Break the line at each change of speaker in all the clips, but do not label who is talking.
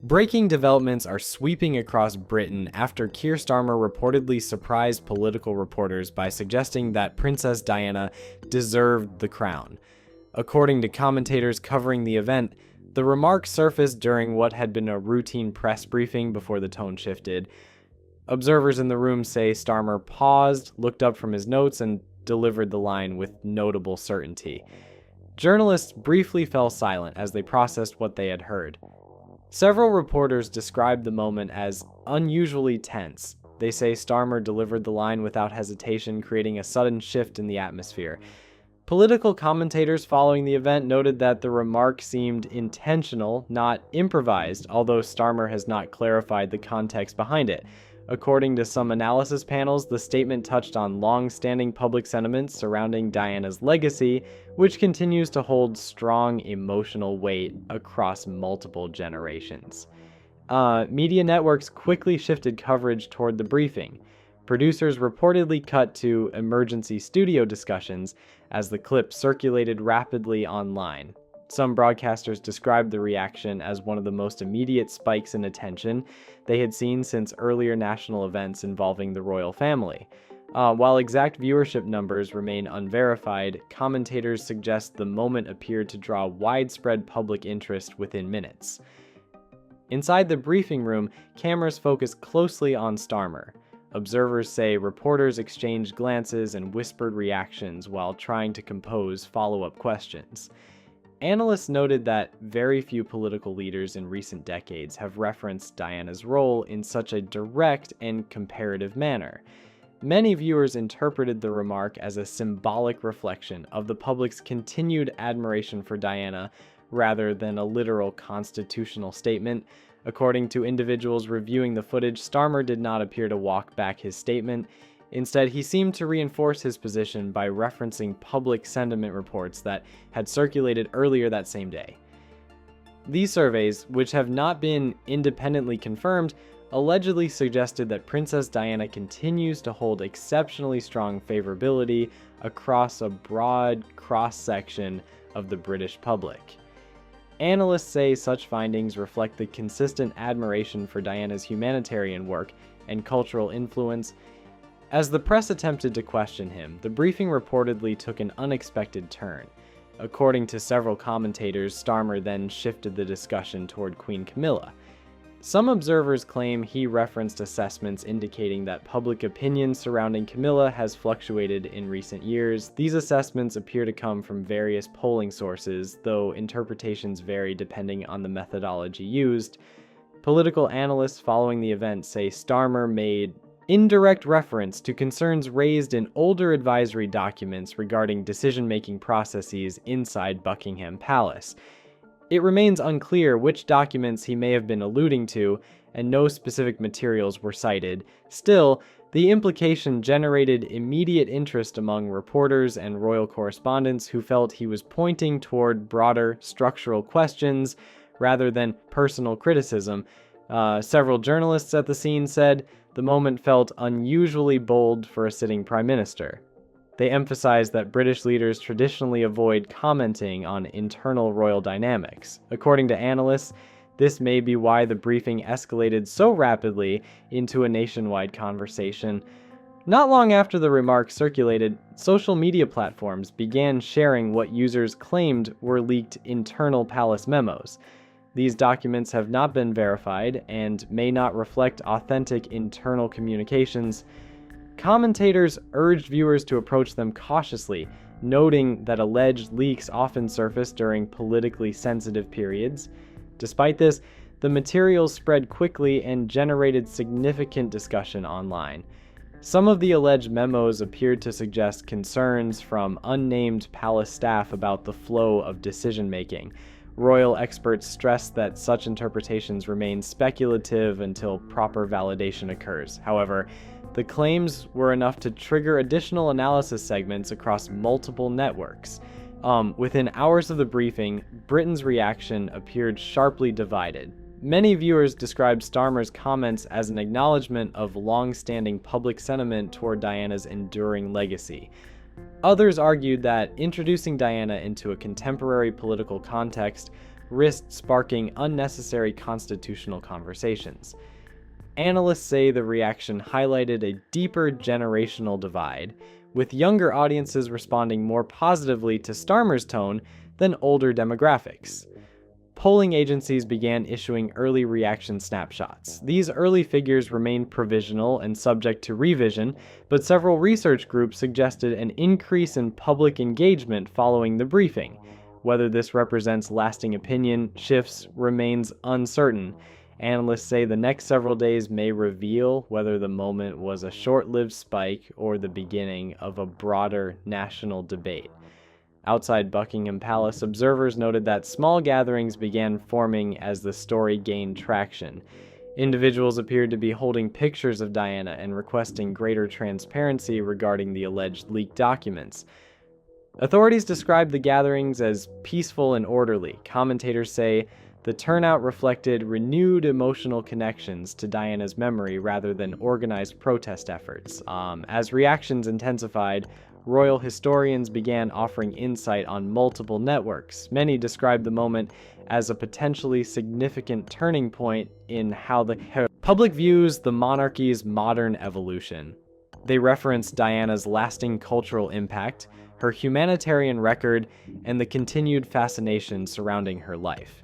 Breaking developments are sweeping across Britain after Keir Starmer reportedly surprised political reporters by suggesting that Princess Diana deserved the crown. According to commentators covering the event, the remark surfaced during what had been a routine press briefing before the tone shifted. Observers in the room say Starmer paused, looked up from his notes, and delivered the line with notable certainty. Journalists briefly fell silent as they processed what they had heard. Several reporters described the moment as unusually tense. They say Starmer delivered the line without hesitation, creating a sudden shift in the atmosphere. Political commentators following the event noted that the remark seemed intentional, not improvised, although Starmer has not clarified the context behind it. According to some analysis panels, the statement touched on long-standing public sentiments surrounding Diana's legacy, which continues to hold strong emotional weight across multiple generations. Media networks quickly shifted coverage toward the briefing. Producers reportedly cut to emergency studio discussions as the clip circulated rapidly online. Some broadcasters described the reaction as one of the most immediate spikes in attention they had seen since earlier national events involving the royal family. While exact viewership numbers remain unverified, commentators suggest the moment appeared to draw widespread public interest within minutes. Inside the briefing room, cameras focused closely on Starmer. Observers say reporters exchanged glances and whispered reactions while trying to compose follow-up questions. Analysts noted that very few political leaders in recent decades have referenced Diana's role in such a direct and comparative manner. Many viewers interpreted the remark as a symbolic reflection of the public's continued admiration for Diana rather than a literal constitutional statement. According to individuals reviewing the footage, Starmer did not appear to walk back his statement. Instead, he seemed to reinforce his position by referencing public sentiment reports that had circulated earlier that same day. These surveys, which have not been independently confirmed, allegedly suggested that Princess Diana continues to hold exceptionally strong favorability across a broad cross-section of the British public. Analysts say such findings reflect the consistent admiration for Diana's humanitarian work and cultural influence. As the press attempted to question him, the briefing reportedly took an unexpected turn. According to several commentators, Starmer then shifted the discussion toward Queen Camilla. Some observers claim he referenced assessments indicating that public opinion surrounding Camilla has fluctuated in recent years. These assessments appear to come from various polling sources, though interpretations vary depending on the methodology used. Political analysts following the event say Starmer made indirect reference to concerns raised in older advisory documents regarding decision-making processes inside Buckingham Palace. It remains unclear which documents he may have been alluding to, and no specific materials were cited. Still, the implication generated immediate interest among reporters and royal correspondents who felt he was pointing toward broader structural questions rather than personal criticism. Several journalists at the scene said the moment felt unusually bold for a sitting prime minister. They emphasized that British leaders traditionally avoid commenting on internal royal dynamics. According to analysts, this may be why the briefing escalated so rapidly into a nationwide conversation. Not long after the remarks circulated, social media platforms began sharing what users claimed were leaked internal palace memos. These documents have not been verified and may not reflect authentic internal communications. Commentators urged viewers to approach them cautiously, noting that alleged leaks often surface during politically sensitive periods. Despite this, the materials spread quickly and generated significant discussion online. Some of the alleged memos appeared to suggest concerns from unnamed palace staff about the flow of decision-making. Royal experts stressed that such interpretations remain speculative until proper validation occurs. However, the claims were enough to trigger additional analysis segments across multiple networks. Within hours of the briefing, Britain's reaction appeared sharply divided. Many viewers described Starmer's comments as an acknowledgement of long-standing public sentiment toward Diana's enduring legacy. Others argued that introducing Diana into a contemporary political context risked sparking unnecessary constitutional conversations. Analysts say the reaction highlighted a deeper generational divide, with younger audiences responding more positively to Starmer's tone than older demographics. Polling agencies began issuing early reaction snapshots. These early figures remained provisional and subject to revision, but several research groups suggested an increase in public engagement following the briefing. Whether this represents lasting opinion shifts remains uncertain. Analysts say the next several days may reveal whether the moment was a short-lived spike or the beginning of a broader national debate. Outside Buckingham Palace, observers noted that small gatherings began forming as the story gained traction. Individuals appeared to be holding pictures of Diana and requesting greater transparency regarding the alleged leaked documents. Authorities described the gatherings as peaceful and orderly. Commentators say the turnout reflected renewed emotional connections to Diana's memory rather than organized protest efforts. As reactions intensified, royal historians began offering insight on multiple networks. Many described the moment as a potentially significant turning point in how the public views the monarchy's modern evolution. They referenced Diana's lasting cultural impact, her humanitarian record, and the continued fascination surrounding her life.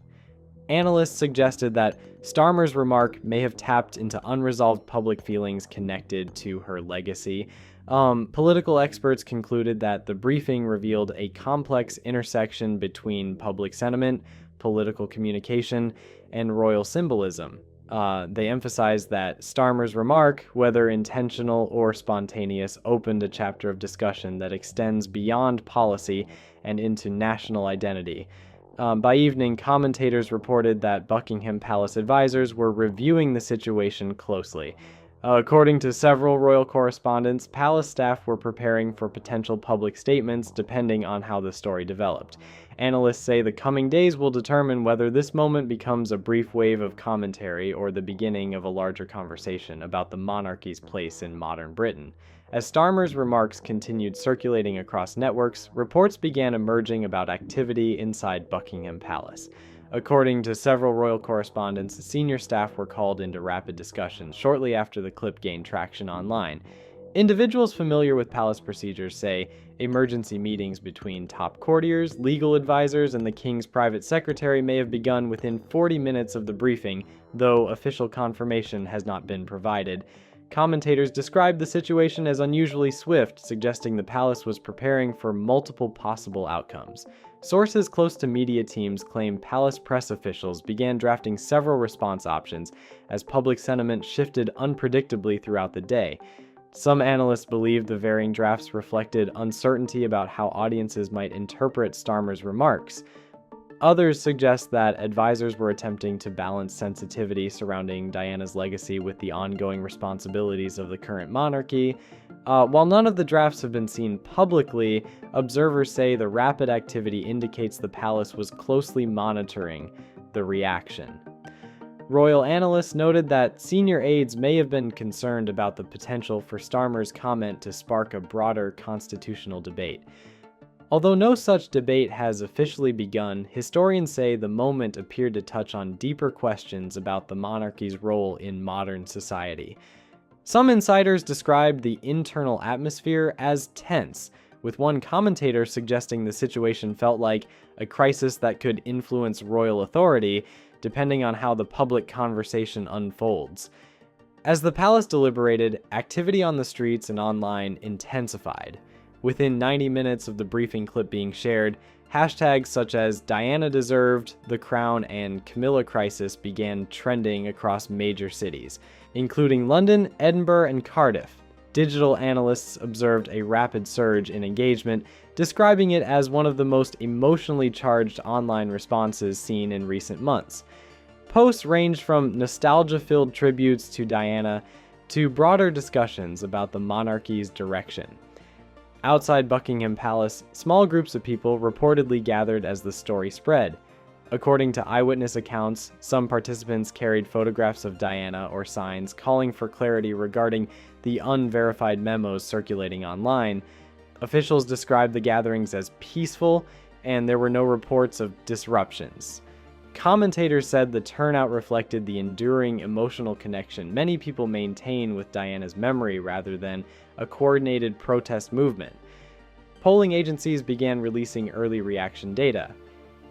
Analysts suggested that Starmer's remark may have tapped into unresolved public feelings connected to her legacy. Political experts concluded that the briefing revealed a complex intersection between public sentiment, political communication, and royal symbolism. They emphasized that Starmer's remark, whether intentional or spontaneous, opened a chapter of discussion that extends beyond policy and into national identity. By evening, commentators reported that Buckingham Palace advisors were reviewing the situation closely. According to several royal correspondents, palace staff were preparing for potential public statements depending on how the story developed. Analysts say the coming days will determine whether this moment becomes a brief wave of commentary or the beginning of a larger conversation about the monarchy's place in modern Britain. As Starmer's remarks continued circulating across networks, reports began emerging about activity inside Buckingham Palace. According to several royal correspondents, senior staff were called into rapid discussions shortly after the clip gained traction online. Individuals familiar with palace procedures say emergency meetings between top courtiers, legal advisors, and the king's private secretary may have begun within 40 minutes of the briefing, though official confirmation has not been provided. Commentators described the situation as unusually swift, suggesting the palace was preparing for multiple possible outcomes. Sources close to media teams claim palace press officials began drafting several response options as public sentiment shifted unpredictably throughout the day. Some analysts believe the varying drafts reflected uncertainty about how audiences might interpret Starmer's remarks. Others suggest that advisors were attempting to balance sensitivity surrounding Diana's legacy with the ongoing responsibilities of the current monarchy. While none of the drafts have been seen publicly, observers say the rapid activity indicates the palace was closely monitoring the reaction. Royal analysts noted that senior aides may have been concerned about the potential for Starmer's comment to spark a broader constitutional debate. Although no such debate has officially begun, historians say the moment appeared to touch on deeper questions about the monarchy's role in modern society. Some insiders described the internal atmosphere as tense, with one commentator suggesting the situation felt like a crisis that could influence royal authority, depending on how the public conversation unfolds. As the palace deliberated, activity on the streets and online intensified. Within 90 minutes of the briefing clip being shared, hashtags such as Diana Deserved, The Crown, and Camilla Crisis began trending across major cities, including London, Edinburgh, and Cardiff. Digital analysts observed a rapid surge in engagement, describing it as one of the most emotionally charged online responses seen in recent months. Posts ranged from nostalgia-filled tributes to Diana to broader discussions about the monarchy's direction. Outside Buckingham Palace, small groups of people reportedly gathered as the story spread. According to eyewitness accounts, some participants carried photographs of Diana or signs calling for clarity regarding the unverified memos circulating online. Officials described the gatherings as peaceful, and there were no reports of disruptions. Commentators said the turnout reflected the enduring emotional connection many people maintain with Diana's memory rather than a coordinated protest movement. Polling agencies began releasing early reaction data.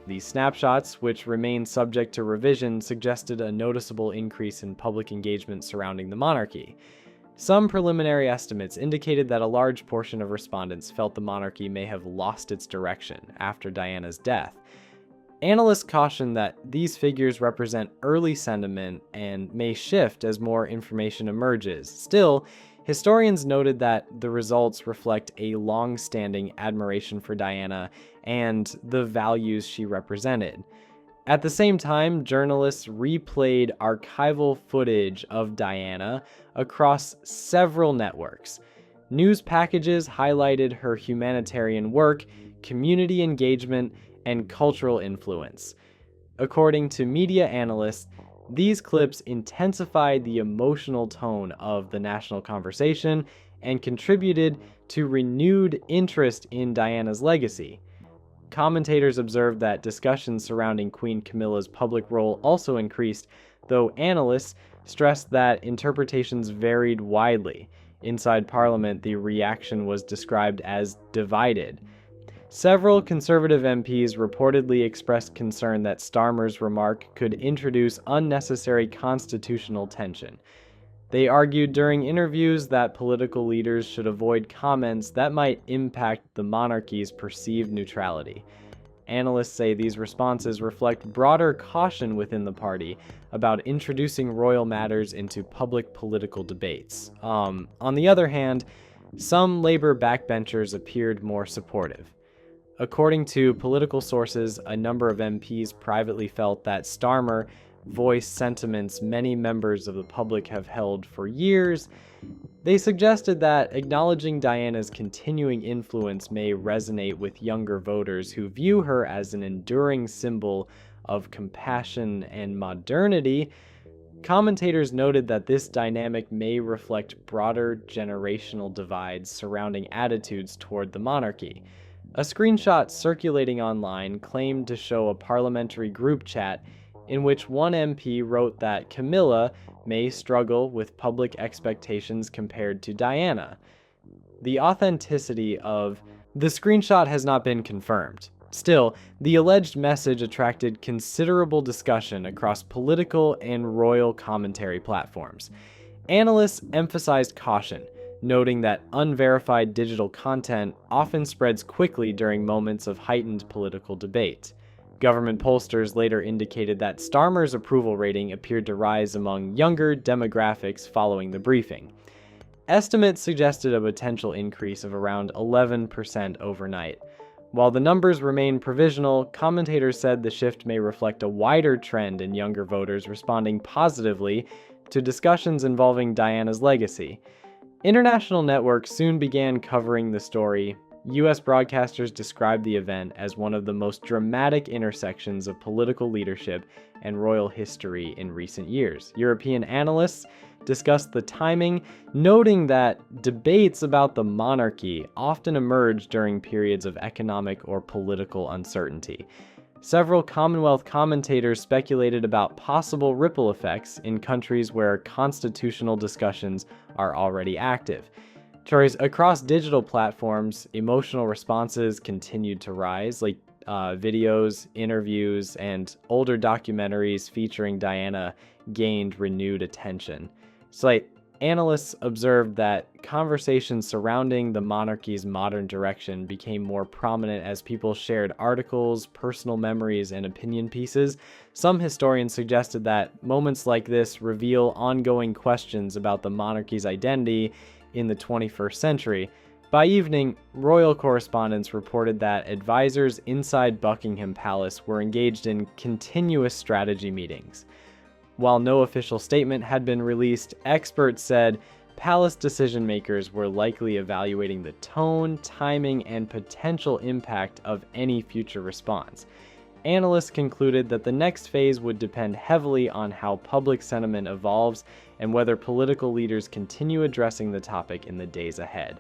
These snapshots, which remain subject to revision, suggested a noticeable increase in public engagement surrounding the monarchy. Some preliminary estimates indicated that a large portion of respondents felt the monarchy may have lost its direction after Diana's death. Analysts caution that these figures represent early sentiment and may shift as more information emerges. Still, historians noted that the results reflect a long-standing admiration for Diana and the values she represented. At the same time, journalists replayed archival footage of Diana across several networks. News packages highlighted her humanitarian work, community engagement, and cultural influence. According to media analysts, these clips intensified the emotional tone of the national conversation and contributed to renewed interest in Diana's legacy. Commentators observed that discussions surrounding Queen Camilla's public role also increased, though analysts stressed that interpretations varied widely. Inside Parliament, the reaction was described as divided. Several Conservative MPs reportedly expressed concern that Starmer's remark could introduce unnecessary constitutional tension. They argued during interviews that political leaders should avoid comments that might impact the monarchy's perceived neutrality. Analysts say these responses reflect broader caution within the party about introducing royal matters into public political debates. On the other hand, some Labour backbenchers appeared more supportive. According to political sources, a number of MPs privately felt that Starmer voiced sentiments many members of the public have held for years. They suggested that acknowledging Diana's continuing influence may resonate with younger voters who view her as an enduring symbol of compassion and modernity. Commentators noted that this dynamic may reflect broader generational divides surrounding attitudes toward the monarchy. A screenshot circulating online claimed to show a parliamentary group chat in which one MP wrote that Camilla may struggle with public expectations compared to Diana. The authenticity of the screenshot has not been confirmed. Still, the alleged message attracted considerable discussion across political and royal commentary platforms. Analysts emphasized caution, noting that unverified digital content often spreads quickly during moments of heightened political debate. Government pollsters later indicated that Starmer's approval rating appeared to rise among younger demographics following the briefing. Estimates suggested a potential increase of around 11% overnight. While the numbers remain provisional, commentators said the shift may reflect a wider trend in younger voters responding positively to discussions involving Diana's legacy. International networks soon began covering the story. U.S. broadcasters described the event as one of the most dramatic intersections of political leadership and royal history in recent years. European analysts discussed the timing, noting that debates about the monarchy often emerge during periods of economic or political uncertainty. Several Commonwealth commentators speculated about possible ripple effects in countries where constitutional discussions are already active. Across digital platforms, emotional responses continued to rise, like videos, interviews, and older documentaries featuring Diana gained renewed attention. Analysts observed that conversations surrounding the monarchy's modern direction became more prominent as people shared articles, personal memories, and opinion pieces. Some historians suggested that moments like this reveal ongoing questions about the monarchy's identity in the 21st century. By evening, royal correspondents reported that advisors inside Buckingham Palace were engaged in continuous strategy meetings. While no official statement had been released, experts said palace decision-makers were likely evaluating the tone, timing, and potential impact of any future response. Analysts concluded that the next phase would depend heavily on how public sentiment evolves and whether political leaders continue addressing the topic in the days ahead.